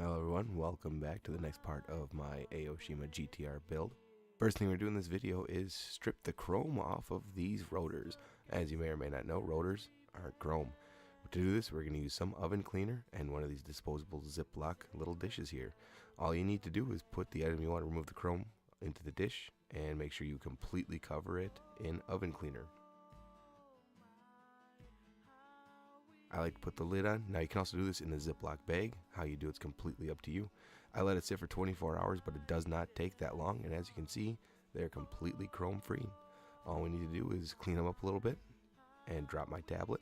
Hello everyone, welcome back to the next part of my Aoshima GT-R build. First thing we're doing in this video is strip the chrome off of these rotors. As you may or may not know, rotors aren't chrome. To do this, we're going to use some oven cleaner and one of these disposable Ziploc little dishes here. All you need to do is put the item you want to remove the chrome into the dish and make sure you completely cover it in oven cleaner. I like to put the lid on. Now you can also do this in a Ziploc bag. How you do it's completely up to you. I let it sit for 24 hours, but it does not take that long. And as you can see, they're completely chrome free. All we need to do is clean them up a little bit and drop my tablet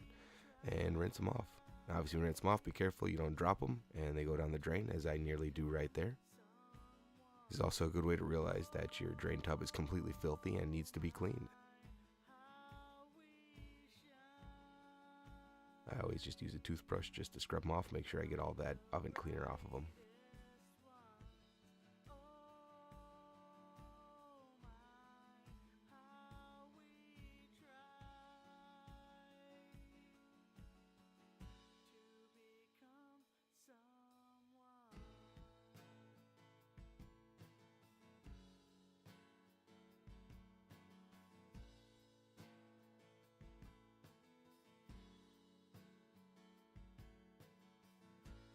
and rinse them off. Now obviously when you rinse them off, be careful you don't drop them and they go down the drain, as I nearly do right there. This is also a good way to realize that your drain tub is completely filthy and needs to be cleaned. I always just use a toothbrush just to scrub them off, make sure I get all that oven cleaner off of them.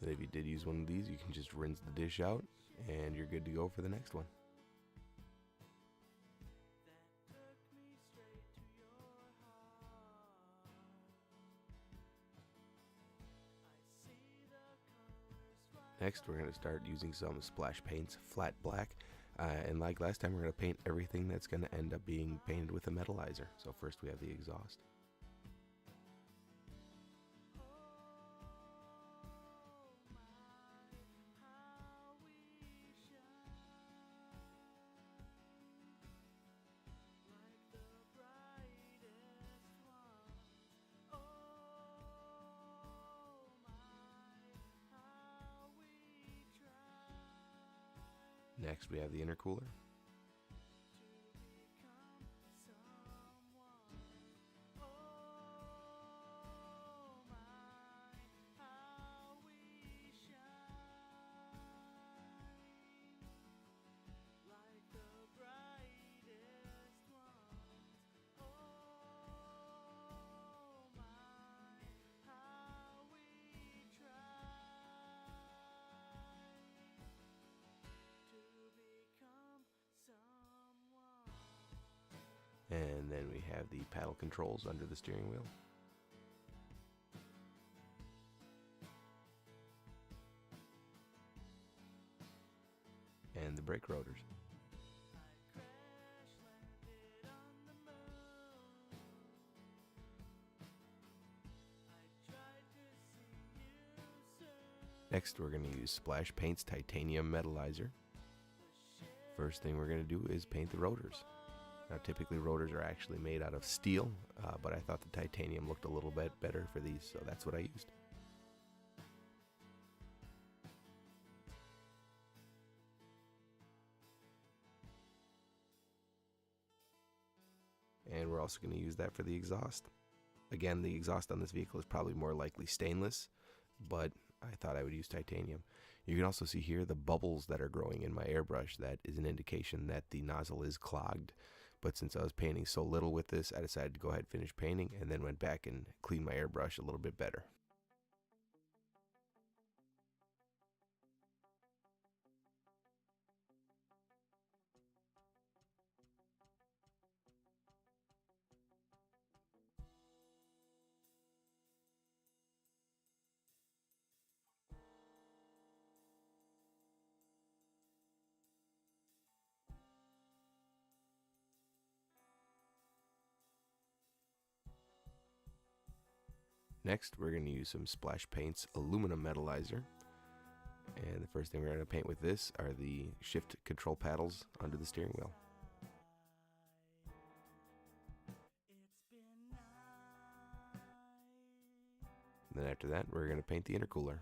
And if you did use one of these, you can just rinse the dish out and you're good to go for the next one. Next, we're going to start using some splash paints, flat black. And like last time, we're going to paint everything that's going to end up being painted with a metallizer. So first we have the exhaust. Next we have the intercooler. And then we have the paddle controls under the steering wheel. And the brake rotors. Next, we're going to use Splash Paint's titanium metallizer. First thing we're going to do is paint the rotors. Now typically rotors are actually made out of steel, but I thought the titanium looked a little bit better for these, so that's what I used. And we're also going to use that for the exhaust. Again, the exhaust on this vehicle is probably more likely stainless, but I thought I would use titanium. You can also see here the bubbles that are growing in my airbrush. That is an indication that the nozzle is clogged. But since I was painting so little with this, I decided to go ahead and finish painting and then went back and cleaned my airbrush a little bit better. Next, we're going to use some Splash Paint's aluminum metallizer. And the first thing we're going to paint with this are the shift control paddles under the steering wheel. And then after that, we're going to paint the intercooler.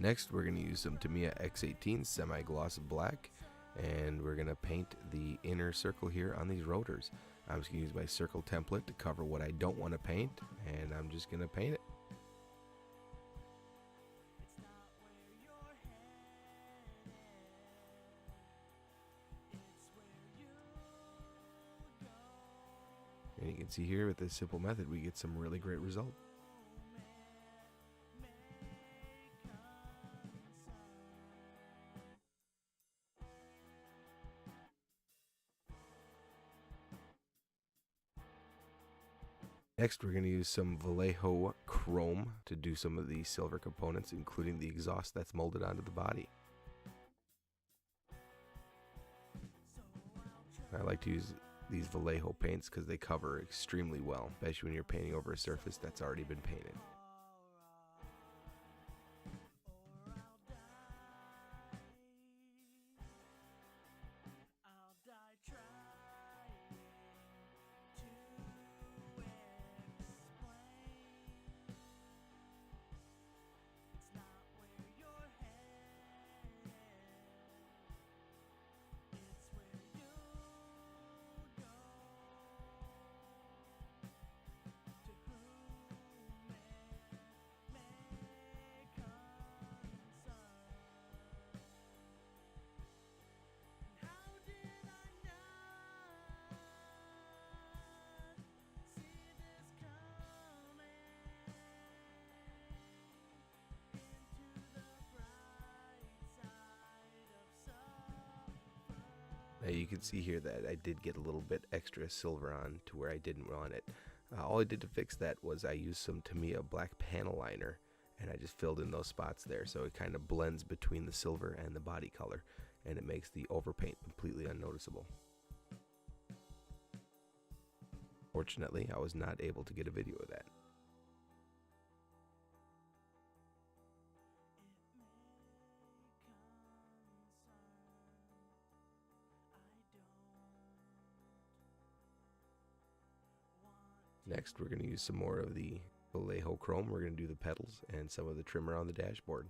Next, we're going to use some Tamiya X18 semi-gloss black, and we're going to paint the inner circle here on these rotors. I'm just going to use my circle template to cover what I don't want to paint, and I'm just going to paint it. And you can see here with this simple method, we get some really great results. Next, we're going to use some Vallejo chrome to do some of the silver components, including the exhaust that's molded onto the body. I like to use these Vallejo paints because they cover extremely well, especially when you're painting over a surface that's already been painted. Now you can see here that I did get a little bit extra silver on to where I didn't want it. All I did to fix that was I used some Tamiya black panel liner, and I just filled in those spots there so it kind of blends between the silver and the body color, and it makes the overpaint completely unnoticeable. Fortunately, I was not able to get a video of that. Next, we're going to use some more of the Vallejo chrome. We're going to do the pedals and some of the trim around the dashboard.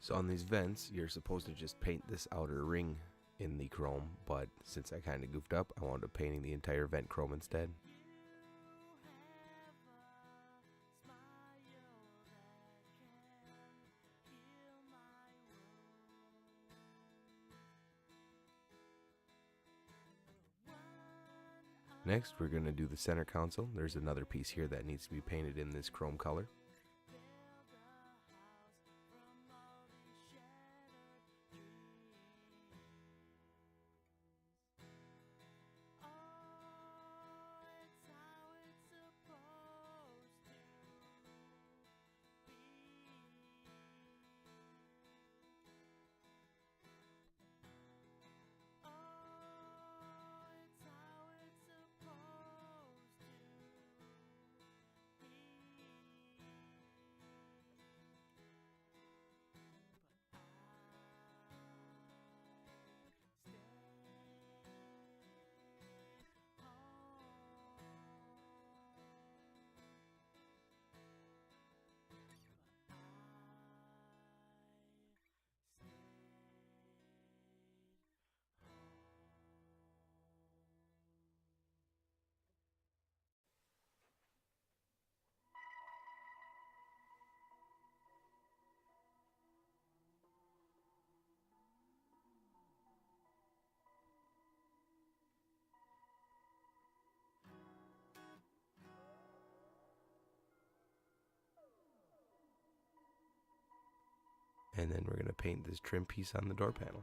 So on these vents, you're supposed to just paint this outer ring in the chrome, but since I kind of goofed up, I wound up painting the entire vent chrome instead. Next, we're going to do the center console. There's another piece here that needs to be painted in this chrome color. And then we're going to paint this trim piece on the door panel.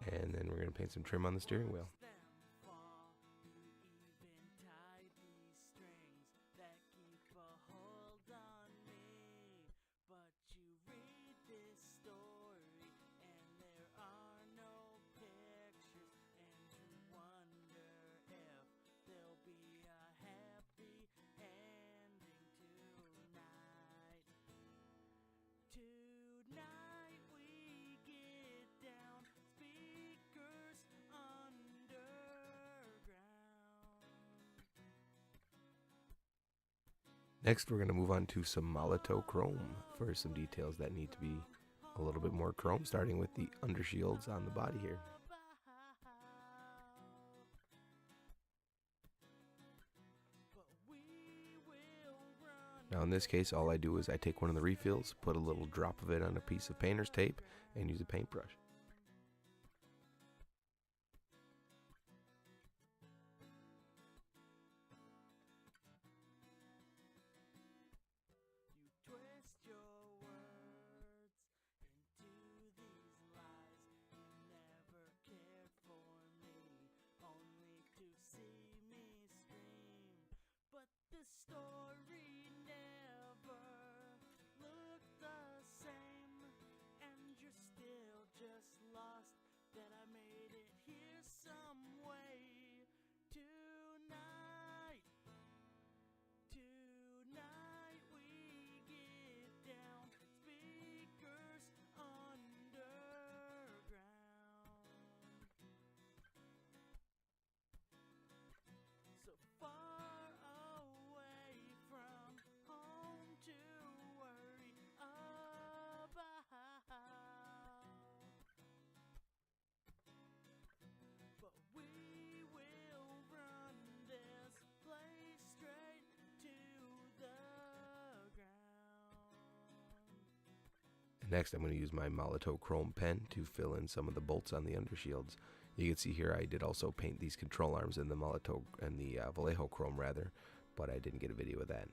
And then we're going to paint some trim on the steering wheel. Next, we're going to move on to some Molotov chrome for some details that need to be a little bit more chrome, starting with the undershields on the body here. Now in this case, all I do is I take one of the refills, put a little drop of it on a piece of painter's tape, and use a paintbrush. Next, I'm going to use my Molotov Chrome pen to fill in some of the bolts on the undershields. You can see here I did also paint these control arms in the Molotov and the Vallejo Chrome rather, but I didn't get a video of that.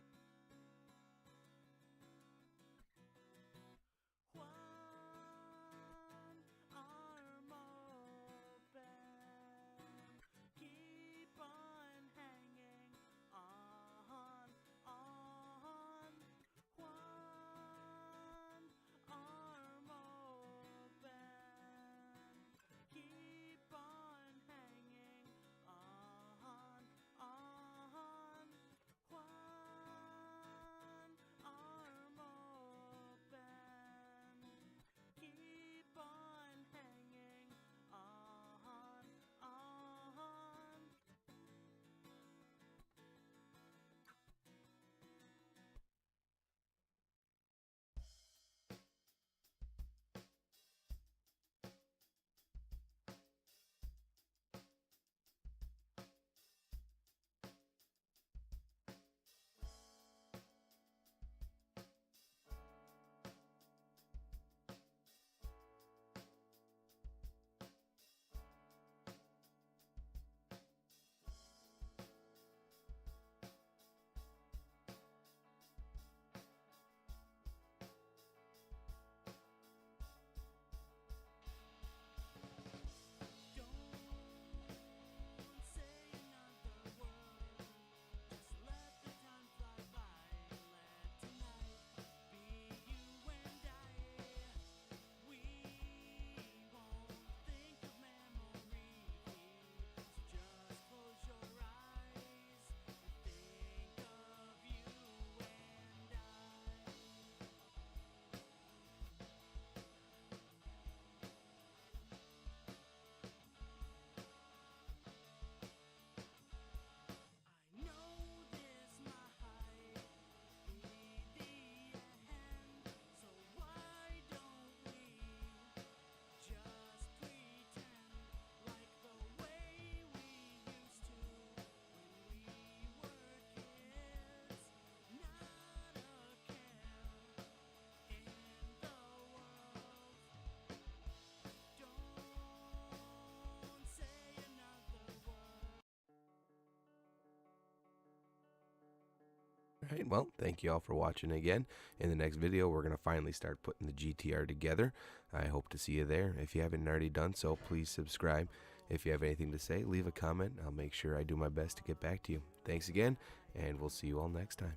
Alright, well, thank you all for watching again. In the next video, we're going to finally start putting the GT-R together. I hope to see you there. If you haven't already done so, please subscribe. If you have anything to say, leave a comment. I'll make sure I do my best to get back to you. Thanks again, and we'll see you all next time.